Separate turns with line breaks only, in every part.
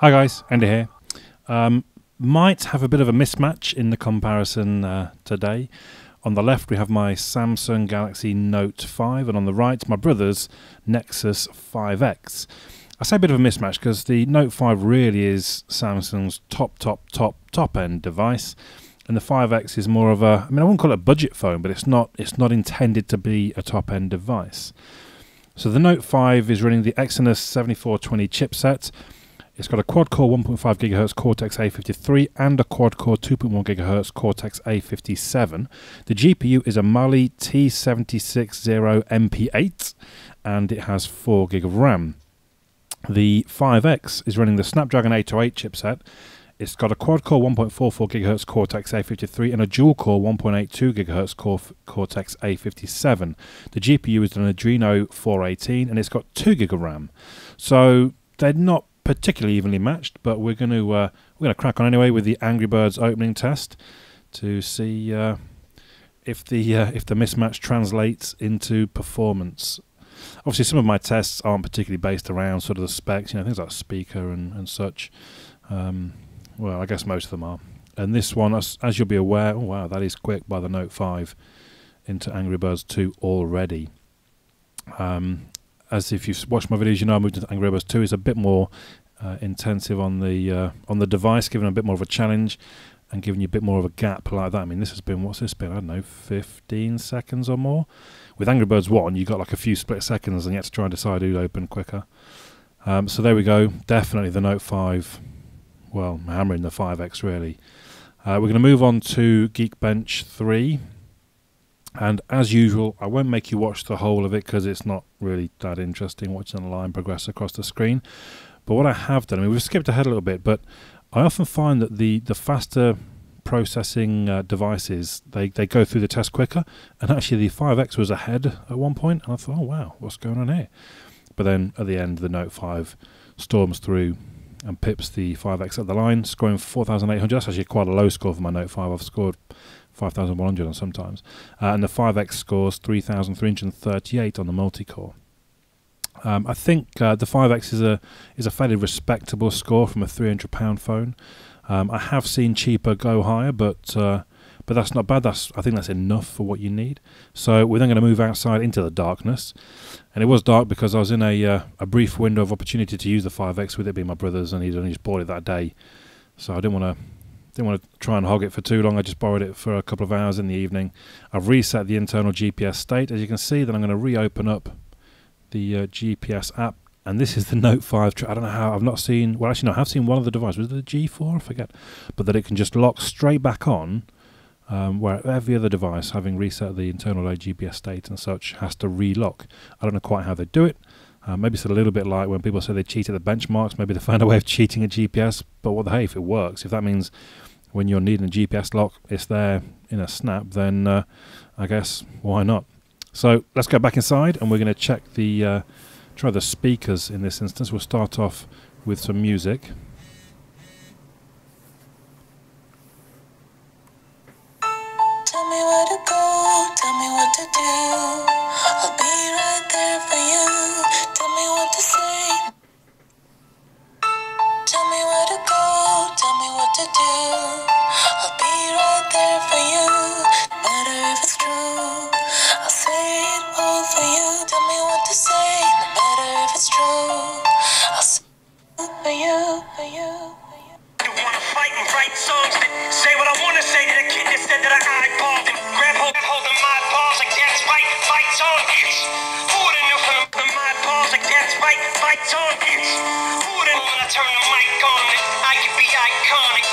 Hi guys, Andy here. Might have a bit of a mismatch in the comparison today. On the left we have my Samsung Galaxy Note 5 and on the right my brother's Nexus 5X. I say a bit of a mismatch because the Note 5 really is Samsung's top end device, and the 5X is more of a, I wouldn't call it a budget phone, but it's not intended to be a top end device. So the Note 5 is running the Exynos 7420 chipset. It's got a quad-core 1.5 GHz Cortex-A53 and a quad-core 2.1 GHz Cortex-A57. The GPU is a Mali T760MP8 and it has 4 GB of RAM. The 5X is running the Snapdragon 808 chipset. It's got a quad-core 1.44 GHz Cortex-A53 and a dual-core 1.82 GHz Cortex-A57. The GPU is an Adreno 418 and it's got 2 GB of RAM. So they're not particularly evenly matched, but we're going to crack on anyway with the Angry Birds opening test to see if the mismatch translates into performance. Obviously, some of my tests aren't particularly based around sort of the specs, things like speaker and such. Well, I guess most of them are. And this one, as you'll be aware, oh wow, that is quick by the Note 5 into Angry Birds 2 already. As if you've watched my videos, you know I moved into Angry Birds 2. It's a bit more intensive on the device, giving a bit more of a challenge and giving you a bit more of a gap like that. This has been, what's this been? I don't know, 15 seconds or more. With Angry Birds 1, you got like a few split seconds and you had to try and decide who'd open quicker. So there we go. Definitely the Note 5. Well, hammering the 5X really. We're going to move on to Geekbench 3. And as usual, I won't make you watch the whole of it because it's not really that interesting watching the line progress across the screen. But what I have done, we've skipped ahead a little bit, but I often find that the faster processing devices, they go through the test quicker. And actually the 5X was ahead at one point, and I thought, oh wow, what's going on here? But then at the end, the Note 5 storms through and pips the 5X at the line, scoring 4,800. That's actually quite a low score for my Note 5. I've scored 5,100 on sometimes. And the 5X scores 3,338 on the multi-core. I think the 5X is a fairly respectable score from a £300 phone. I have seen cheaper go higher, but that's not bad. I think that's enough for what you need. So we're then going to move outside into the darkness. And it was dark because I was in a brief window of opportunity to use the 5X with it being my brother's, and he'd only just bought it that day. So I didn't want to try and hog it for too long. I just borrowed it for a couple of hours in the evening. I've reset the internal GPS state, as you can see. Then I'm going to reopen up the GPS app, and this is the Note 5. I don't know how, I've not seen, well actually no, I have seen one of the devices, was it the G4? I forget. But that it can just lock straight back on, where every other device, having reset the internal GPS state and such, has to relock. I don't know quite how they do it. Maybe it's a little bit like when people say they cheat at the benchmarks. Maybe they find a way of cheating at GPS, but what the hey, if it works, if that means when you're needing a GPS lock, it's there in a snap, then I guess why not? So let's go back inside and we're going to check try the speakers in this instance. We'll start off with some music.
Tell me where to go, tell me what to do. I'll be right there for you. Tell me what to say. Tell me where to go, tell me what to do. I'll be right there for you. No matter if it's true, I'll say it all for you. Tell me what to say, no matter if it's true. I'll say it for you, for you, for you.
I wanna fight and write songs that say what I wanna say to the kid that said that I eyeballed him. Grab holding my balls like that's right, fights on bitch. Who would've knew from my balls like that's right, fights on bitch. Who would've known when I turn the mic on that I could be iconic.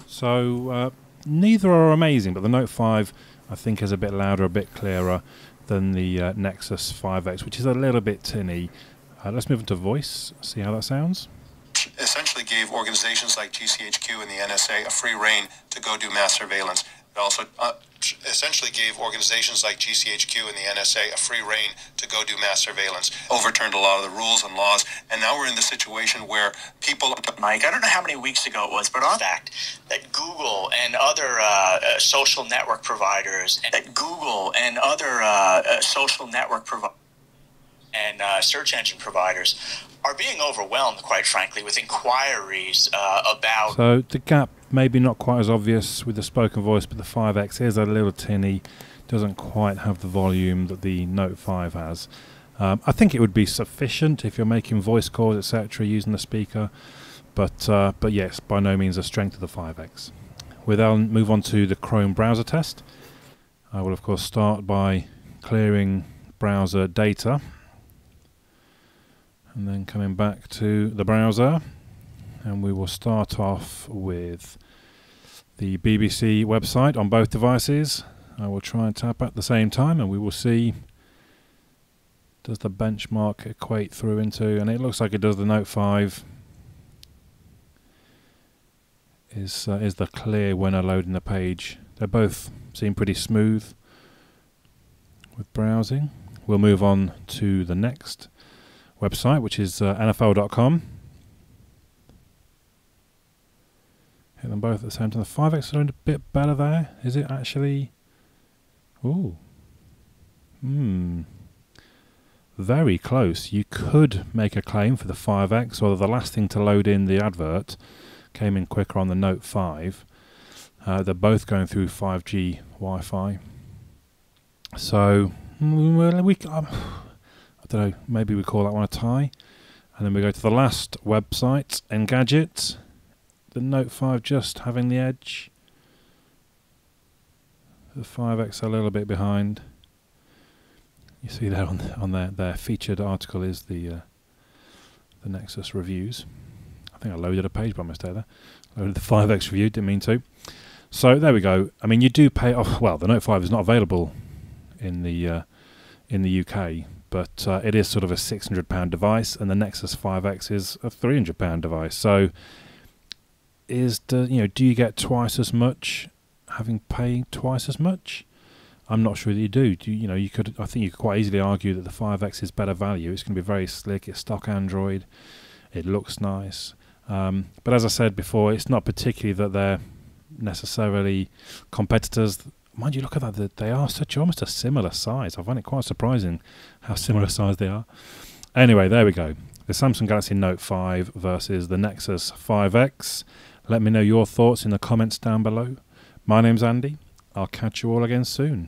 So neither are amazing, but the Note 5 I think is a bit louder, a bit clearer than the Nexus 5X, which is a little bit tinny. Let's move into voice, see how that sounds.
Essentially gave organizations like GCHQ and the NSA a free rein to go do mass surveillance. It also essentially gave organizations like GCHQ and the NSA a free rein to go do mass surveillance, overturned a lot of the rules and laws, and now we're in the situation where people...
Mike, I don't know how many weeks ago it was, but on the fact that Google and other social network providers, and search engine providers are being overwhelmed, quite frankly, with inquiries about.
So the gap maybe not quite as obvious with the spoken voice, but the 5X is a little tinny, doesn't quite have the volume that the Note 5 has. I think it would be sufficient if you're making voice calls, etc., using the speaker, but yes, by no means the strength of the 5X. We'll then move on to the Chrome browser test. I will of course start by clearing browser data and then coming back to the browser, and we will start off with the BBC website on both devices. I will try and tap at the same time and we will see, does the benchmark equate through into, and it looks like it does. The Note 5 is the clear winner loading the page. They both seem pretty smooth with browsing. We'll move on to the next website, which is NFL.com. Hit them both at the same time. The 5X are a bit better there. Is it actually? Ooh. Very close. You could make a claim for the 5X, or the last thing to load in the advert came in quicker on the Note 5. They're both going through 5G Wi-Fi. So, I don't know, maybe we call that one a tie. And then we go to the last website, Engadget. The Note 5 just having the edge. The 5X a little bit behind. You see there on their featured article is the Nexus reviews. I think I loaded a page by mistake there. Loaded the 5X review, didn't mean to. So there we go. I mean, you do pay off. Well, the Note 5 is not available in the UK, but it is sort of a £600 device, and the Nexus 5X is a £300 device. So do you get twice as much having paid twice as much? I'm not sure that you do. I think you could quite easily argue that the 5X is better value. It's going to be very slick. It's stock Android. It looks nice. But as I said before, it's not particularly that they're necessarily competitors. Mind you, look at that. They are almost a similar size. I find it quite surprising how similar size they are. Anyway, there we go. The Samsung Galaxy Note 5 versus the Nexus 5X. Let me know your thoughts in the comments down below. My name's Andy. I'll catch you all again soon.